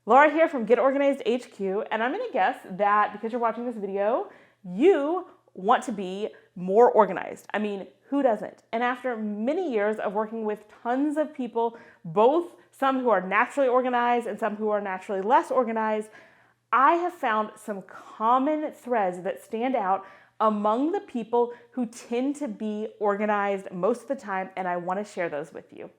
Laura here from Get Organized HQ, and I'm gonna guess that because you're watching this video, you want to be more organized. I mean, who doesn't? And after many years of working with tons of people, both some who are naturally organized and some who are naturally less organized, I have found some common threads that stand out among the people who tend to be organized most of the time, and I want to share those with you.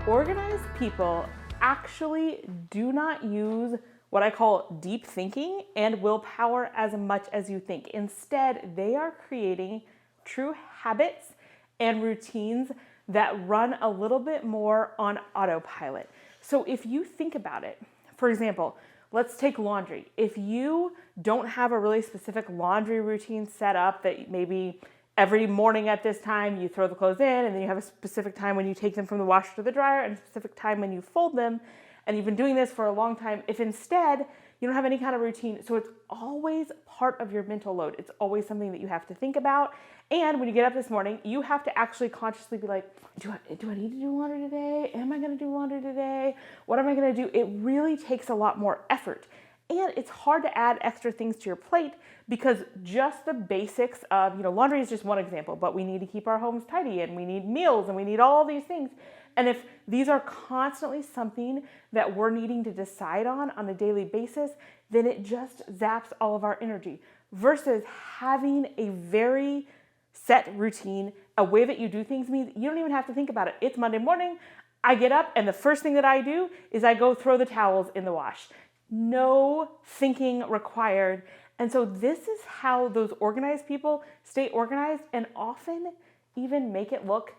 Organized people actually do not use what I call deep thinking and willpower as much as you think. Instead, they are creating true habits and routines that run a little bit more on autopilot. So if you think about it, for example, let's take laundry. If you don't have a really specific laundry routine set up that maybe every morning at this time you throw the clothes in, and then you have a specific time when you take them from the washer to the dryer and a specific time when you fold them, and you've been doing this for a long time, if instead you don't have any kind of routine, so it's always part of your mental load. It's always something that you have to think about. And when you get up this morning, you have to actually consciously be like, do I need to do laundry today? Am I gonna do laundry today? What am I gonna do? It really takes a lot more effort. And it's hard to add extra things to your plate because just the basics of, laundry is just one example, but we need to keep our homes tidy and we need meals and we need all these things. And if these are constantly something that we're needing to decide on a daily basis, then it just zaps all of our energy versus having a very set routine. A way that you do things means you don't even have to think about it. It's Monday morning, I get up and the first thing that I do is I go throw the towels in the wash. No thinking required. And so this is how those organized people stay organized and often even make it look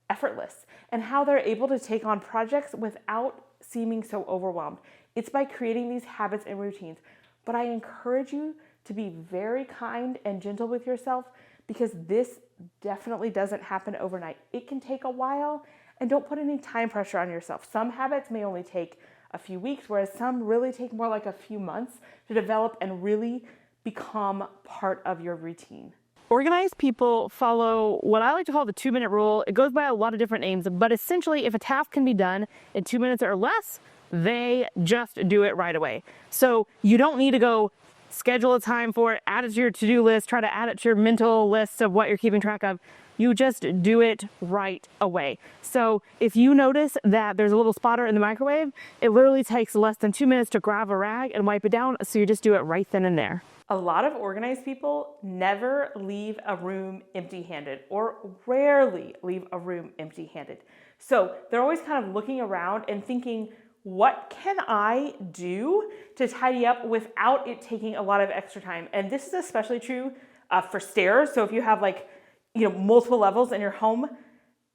effortless, and how they're able to take on projects without seeming so overwhelmed. It's by creating these habits and routines. But I encourage you to be very kind and gentle with yourself because this definitely doesn't happen overnight. It can take a while, and don't put any time pressure on yourself. Some habits may only take a few weeks, whereas some really take more like a few months to develop and really become part of your routine. Organized people follow what I like to call the 2-minute rule. It goes by a lot of different names, but essentially if a task can be done in 2 minutes or less, they just do it right away. So you don't need to go schedule a time for it, add it to your to-do list, try to add it to your mental list of what you're keeping track of. You just do it right away. So if you notice that there's a little spotter in the microwave, it literally takes less than 2 minutes to grab a rag and wipe it down. So you just do it right then and there. A lot of organized people never leave a room empty-handed, or rarely leave a room empty-handed. So they're always kind of looking around and thinking, what can I do to tidy up without it taking a lot of extra time? And this is especially true for stairs. So if you have multiple levels in your home,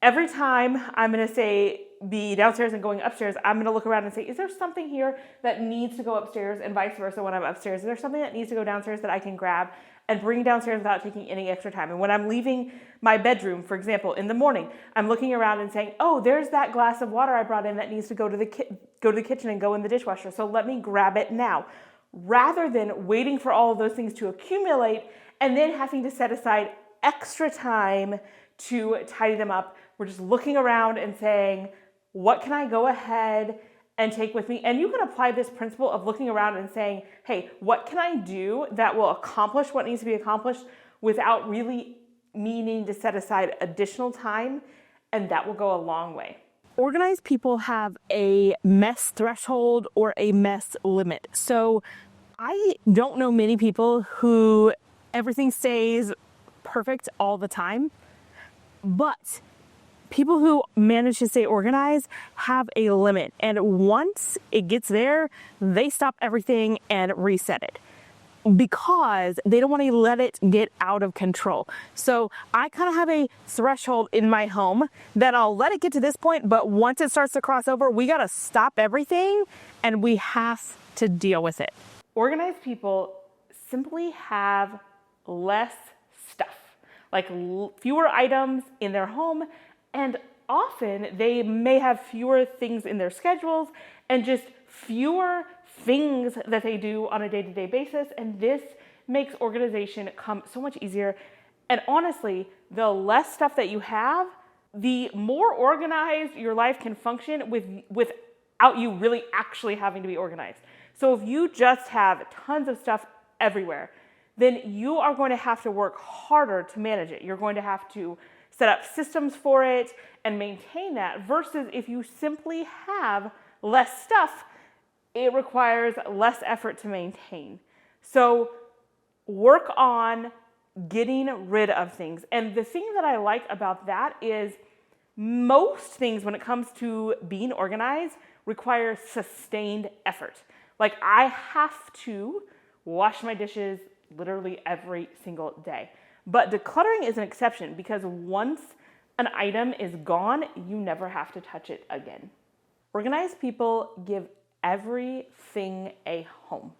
every time I'm gonna say be downstairs and going upstairs, I'm gonna look around and say, is there something here that needs to go upstairs, and vice versa when I'm upstairs? Is there something that needs to go downstairs that I can grab and bring downstairs without taking any extra time? And when I'm leaving my bedroom, for example, in the morning, I'm looking around and saying, oh, there's that glass of water I brought in that needs to go to the kitchen and go in the dishwasher, so let me grab it now. Rather than waiting for all of those things to accumulate and then having to set aside extra time to tidy them up, we're just looking around and saying, what can I go ahead and take with me? And you can apply this principle of looking around and saying, hey, what can I do that will accomplish what needs to be accomplished without really meaning to set aside additional time? And that will go a long way. Organized people have a mess threshold or a mess limit. So I don't know many people who everything stays perfect all the time, but people who manage to stay organized have a limit, and once it gets there, they stop everything and reset it because they don't want to let it get out of control. So I kind of have a threshold in my home that I'll let it get to this point, but once it starts to cross over, we got to stop everything and we have to deal with it. Organized people simply have less stuff, like fewer items in their home, and often they may have fewer things in their schedules and just fewer things that they do on a day-to-day basis. And this makes organization come so much easier. And honestly, the less stuff that you have, the more organized your life can function without you really actually having to be organized. So if you just have tons of stuff everywhere, then you are going to have to work harder to manage it. You're going to have to set up systems for it and maintain that, versus if you simply have less stuff, it requires less effort to maintain. So work on getting rid of things. And the thing that I like about that is most things when it comes to being organized require sustained effort. Like I have to wash my dishes literally every single day. But decluttering is an exception because once an item is gone, you never have to touch it again. Organized people give everything a home.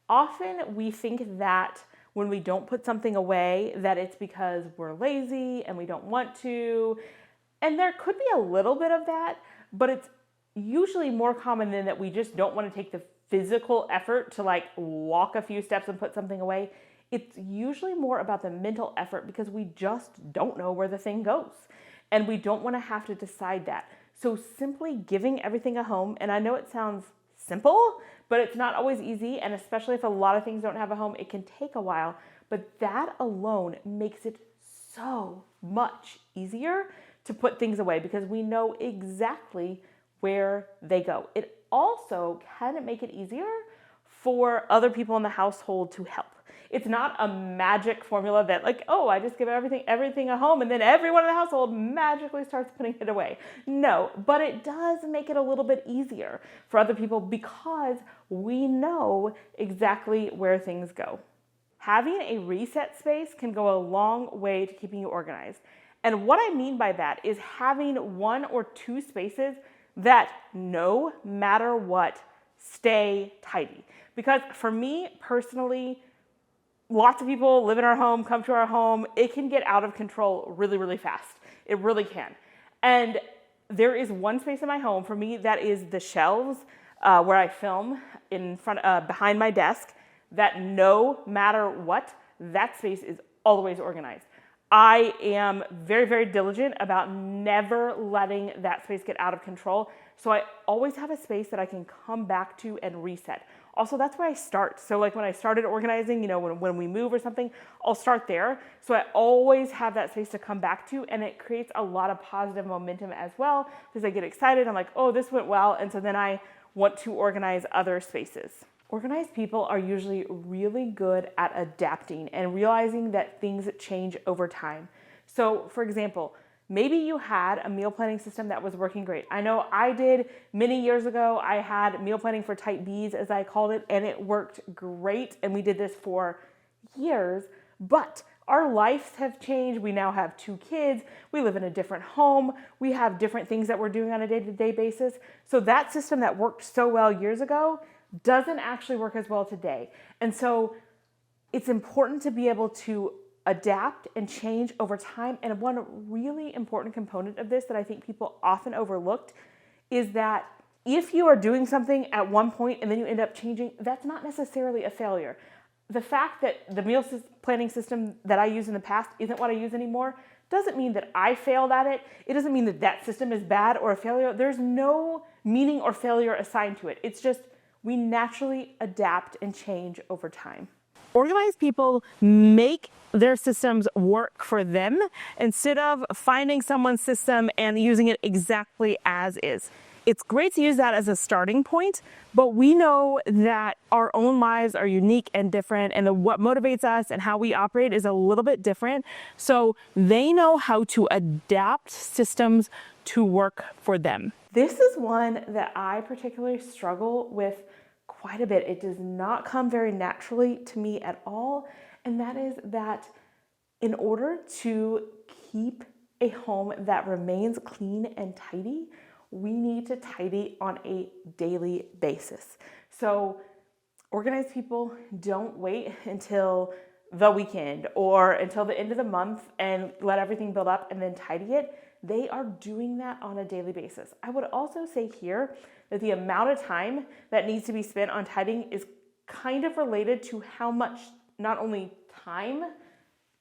Often we think that when we don't put something away, that it's because we're lazy and we don't want to. And there could be a little bit of that, but it's usually more common than that we just don't want to take the physical effort to like walk a few steps and put something away. It's usually more about the mental effort because we just don't know where the thing goes. And we don't want to have to decide that. So simply giving everything a home, and I know it sounds simple, but it's not always easy. And especially if a lot of things don't have a home, it can take a while. But that alone makes it so much easier to put things away because we know exactly where they go. It also can make it easier for other people in the household to help. It's not a magic formula that like, oh, I just give everything a home and then everyone in the household magically starts putting it away. No, but it does make it a little bit easier for other people because we know exactly where things go. Having a reset space can go a long way to keeping you organized. And what I mean by that is having 1 or 2 spaces that no matter what, stay tidy. Because for me personally, lots of people live in our home, come to our home. It can get out of control really, really fast. It really can. And there is one space in my home for me that is the shelves where I film in front, behind my desk, that no matter what, that space is always organized. I am very, very diligent about never letting that space get out of control. So I always have a space that I can come back to and reset. Also, that's where I start. So like when I started organizing, you know, when we move or something, I'll start there. So I always have that space to come back to, and it creates a lot of positive momentum as well because I get excited. I'm like, oh, this went well. And so then I want to organize other spaces. Organized people are usually really good at adapting and realizing that things change over time. So for example, maybe you had a meal planning system that was working great. I know I did many years ago. I had meal planning for type Bs, as I called it, and it worked great. And we did this for years, but our lives have changed. We now have 2 kids. We live in a different home. We have different things that we're doing on a day-to-day basis. So that system that worked so well years ago doesn't actually work as well today. And so it's important to be able to adapt and change over time. And one really important component of this that I think people often overlooked is that if you are doing something at one point and then you end up changing, that's not necessarily a failure. The fact that the meal planning system that I used in the past isn't what I use anymore doesn't mean that I failed at it. It doesn't mean that that system is bad or a failure. There's no meaning or failure assigned to it. It's just we naturally adapt and change over time. Organized people make their systems work for them instead of finding someone's system and using it exactly as is. It's great to use that as a starting point, but we know that our own lives are unique and different, and what motivates us and how we operate is a little bit different. So they know how to adapt systems to work for them. This is one that I particularly struggle with quite a bit. It does not come very naturally to me at all. And that is that in order to keep a home that remains clean and tidy, we need to tidy on a daily basis. So organized people don't wait until the weekend or until the end of the month and let everything build up and then tidy it. They are doing that on a daily basis. I would also say here that the amount of time that needs to be spent on tidying is kind of related to how much not only time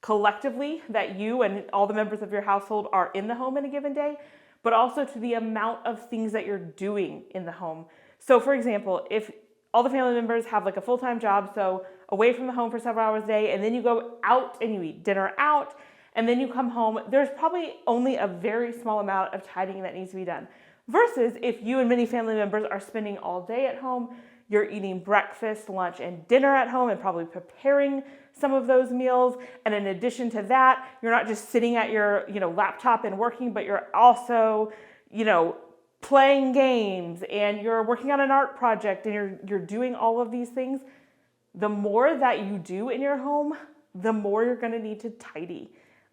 collectively that you and all the members of your household are in the home in a given day, but also to the amount of things that you're doing in the home. So for example, if all the family members have like a full-time job, so away from the home for several hours a day, and then you go out and you eat dinner out, and then you come home, there's probably only a very small amount of tidying that needs to be done. Versus if you and many family members are spending all day at home, you're eating breakfast, lunch, and dinner at home and probably preparing some of those meals. And in addition to that, you're not just sitting at your, laptop and working, but you're also, playing games and you're working on an art project and you're doing all of these things. The more that you do in your home, the more you're going to need to tidy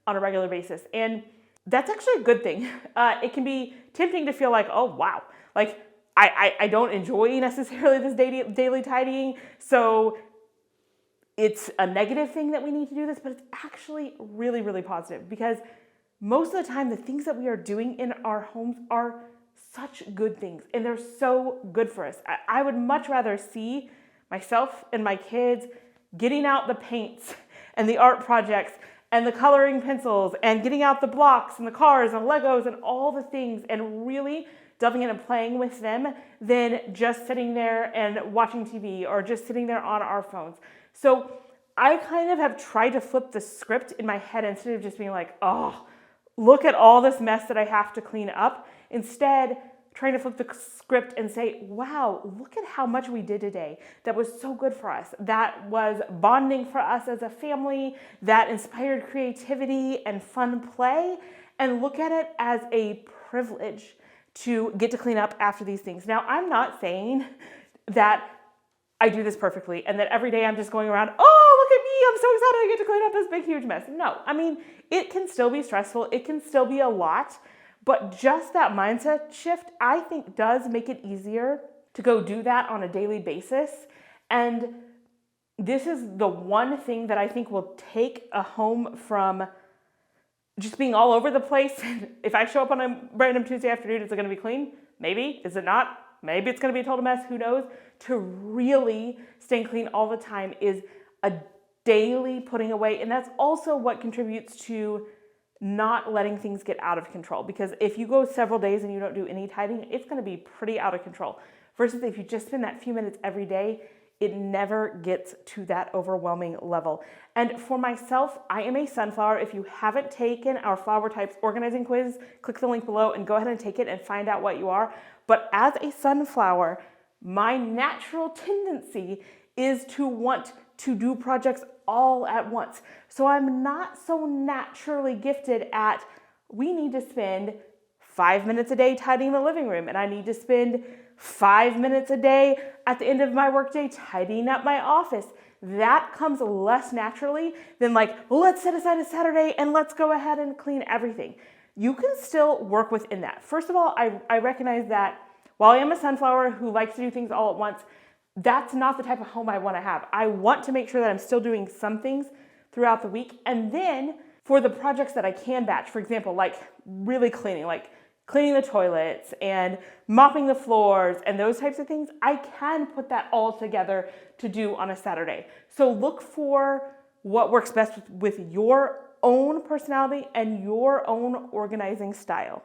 on a regular basis. And that's actually a good thing. It can be tempting to feel like, oh, wow, like I don't enjoy necessarily this daily tidying. So it's a negative thing that we need to do this, but it's actually really, really positive because most of the time, the things that we are doing in our homes are such good things and they're so good for us. I would much rather see myself and my kids getting out the paints and the art projects and the coloring pencils and getting out the blocks and the cars and Legos and all the things and really delving in and playing with them than just sitting there and watching TV or just sitting there on our phones. So I kind of have tried to flip the script in my head instead of just being like, oh, look at all this mess that I have to clean up. Instead, trying to flip the script and say, wow, look at how much we did today. That was so good for us. That was bonding for us as a family. That inspired creativity and fun play. And look at it as a privilege to get to clean up after these things. Now, I'm not saying that I do this perfectly and that every day I'm just going around, oh, look at me, I'm so excited I get to clean up this big, huge mess. No, I mean, it can still be stressful. It can still be a lot. But just that mindset shift, I think, does make it easier to go do that on a daily basis. And this is the one thing that I think will take a home from just being all over the place. If I show up on a random Tuesday afternoon, is it going to be clean? Maybe. Is it not? Maybe it's going to be a total mess. Who knows? To really staying clean all the time is a daily putting away. And that's also what contributes to not letting things get out of control. Because if you go several days and you don't do any tidying, it's going to be pretty out of control. Versus if you just spend that few minutes every day, it never gets to that overwhelming level. And for myself, I am a sunflower. If you haven't taken our flower types organizing quiz, click the link below and go ahead and take it and find out what you are. But as a sunflower, my natural tendency is to want to do projects all at once. So I'm not so naturally gifted at, we need to spend 5 minutes a day tidying the living room, and I need to spend 5 minutes a day at the end of my workday tidying up my office. That comes less naturally than like, let's set aside a Saturday and let's go ahead and clean everything. You can still work within that. First of all, I recognize that while I am a sunflower who likes to do things all at once, that's not the type of home I want to have. I want to make sure that I'm still doing some things throughout the week. And then for the projects that I can batch, for example, like really cleaning, like cleaning the toilets and mopping the floors and those types of things, I can put that all together to do on a Saturday. So look for what works best with your own personality and your own organizing style.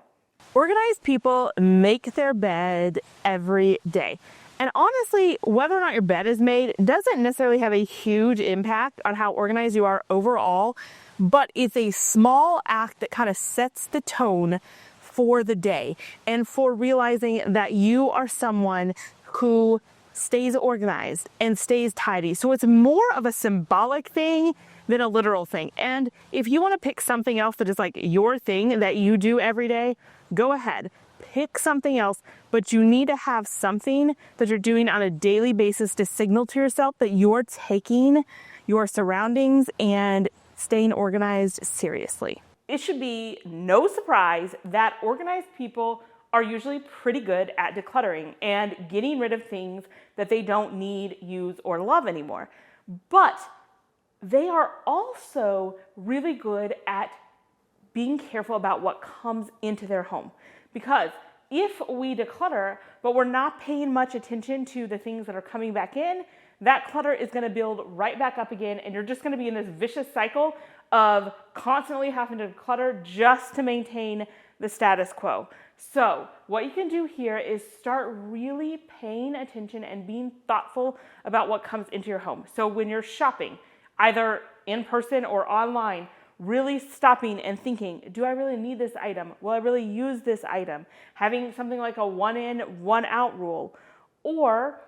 Organized people make their bed every day. And honestly, whether or not your bed is made doesn't necessarily have a huge impact on how organized you are overall, but it's a small act that kind of sets the tone for the day and for realizing that you are someone who stays organized and stays tidy. So it's more of a symbolic thing than a literal thing. And if you want to pick something else that is like your thing that you do every day, go ahead. Pick something else, but you need to have something that you're doing on a daily basis to signal to yourself that you're taking your surroundings and staying organized seriously. It should be no surprise that organized people are usually pretty good at decluttering and getting rid of things that they don't need, use, or love anymore. But they are also really good at being careful about what comes into their home. Because if we declutter, but we're not paying much attention to the things that are coming back in, that clutter is going to build right back up again, and you're just going to be in this vicious cycle of constantly having to clutter just to maintain the status quo. So what you can do here is start really paying attention and being thoughtful about what comes into your home. So when you're shopping, either in person or online, really stopping and thinking, do I really need this item? Will I really use this item? Having something like a 1 in, 1 out rule. Or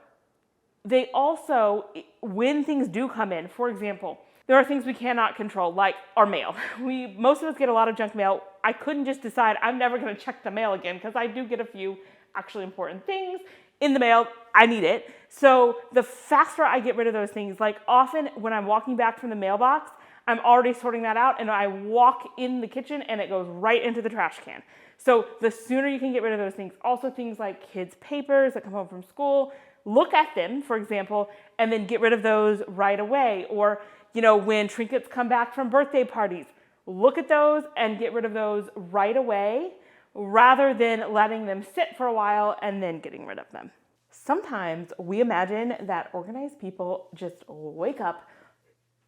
they also, when things do come in, for example, there are things we cannot control, like our mail. Most of us get a lot of junk mail. I couldn't just decide I'm never going to check the mail again, because I do get a few actually important things in the mail. I need it. So the faster I get rid of those things, like often when I'm walking back from the mailbox, I'm already sorting that out, and I walk in the kitchen and it goes right into the trash can. So the sooner you can get rid of those things. Also things like kids' papers that come home from school, look at them, for example, and then get rid of those right away. Or, when trinkets come back from birthday parties, look at those and get rid of those right away, rather than letting them sit for a while and then getting rid of them. Sometimes we imagine that organized people just wake up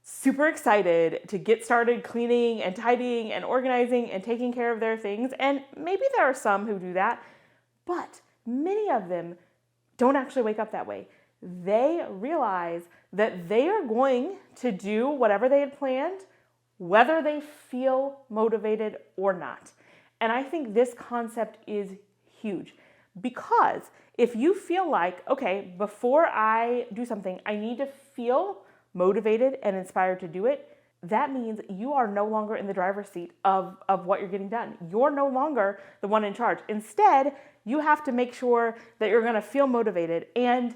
super excited to get started cleaning and tidying and organizing and taking care of their things. And maybe there are some who do that, but many of them don't actually wake up that way. They realize that they are going to do whatever they had planned, whether they feel motivated or not. And I think this concept is huge, because if you feel like, okay, before I do something, I need to feel motivated and inspired to do it, that means you are no longer in the driver's seat of what you're getting done. You're no longer the one in charge. Instead, you have to make sure that you're going to feel motivated. And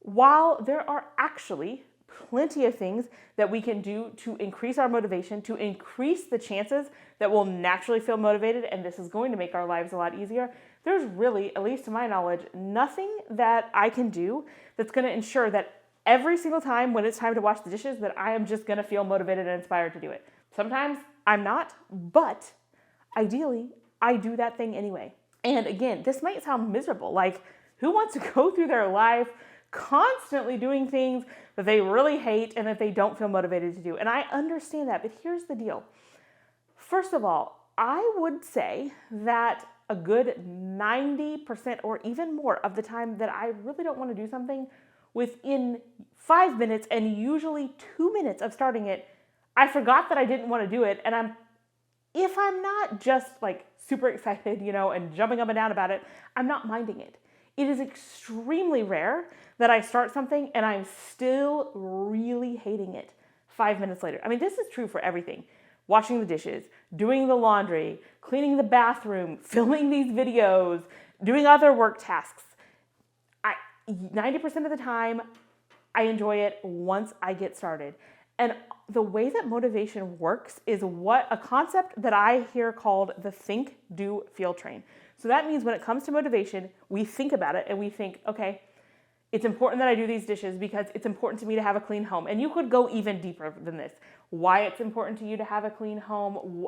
while there are actually plenty of things that we can do to increase our motivation, to increase the chances that we'll naturally feel motivated, and this is going to make our lives a lot easier, there's really, at least to my knowledge, nothing that I can do that's going to ensure that every single time when it's time to wash the dishes that I am just going to feel motivated and inspired to do it. Sometimes I'm not, but ideally I do that thing anyway. And again, this might sound miserable. Like, who wants to go through their life constantly doing things that they really hate and that they don't feel motivated to do? And I understand that, but here's the deal. First of all, I would say that a good 90% or even more of the time that I really don't want to do something, within 5 minutes and usually 2 minutes of starting it, I forgot that I didn't want to do it. And if I'm not just like super excited, and jumping up and down about it, I'm not minding it. It is extremely rare that I start something and I'm still really hating it 5 minutes later. I mean, this is true for everything. Washing the dishes, doing the laundry, cleaning the bathroom, filming these videos, doing other work tasks. 90% of the time, I enjoy it once I get started. And the way that motivation works is a concept that I hear called the think, do, feel train. So that means when it comes to motivation, we think about it and we think, okay, it's important that I do these dishes because it's important to me to have a clean home. And you could go even deeper than this. Why it's important to you to have a clean home,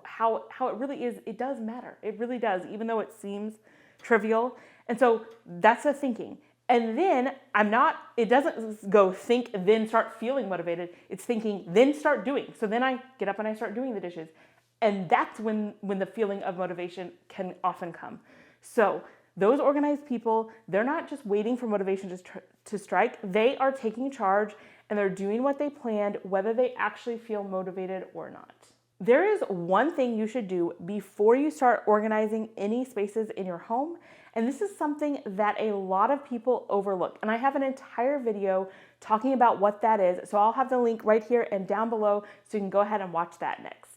how it really is, it does matter. It really does, even though it seems trivial. And so that's the thinking. And then it doesn't go think, then start feeling motivated. It's thinking, then start doing. So then I get up and I start doing the dishes. And that's when the feeling of motivation can often come. So those organized people, they're not just waiting for motivation to strike. They are taking charge and they're doing what they planned, whether they actually feel motivated or not. There is one thing you should do before you start organizing any spaces in your home. And this is something that a lot of people overlook. And I have an entire video talking about what that is. So I'll have the link right here and down below so you can go ahead and watch that next.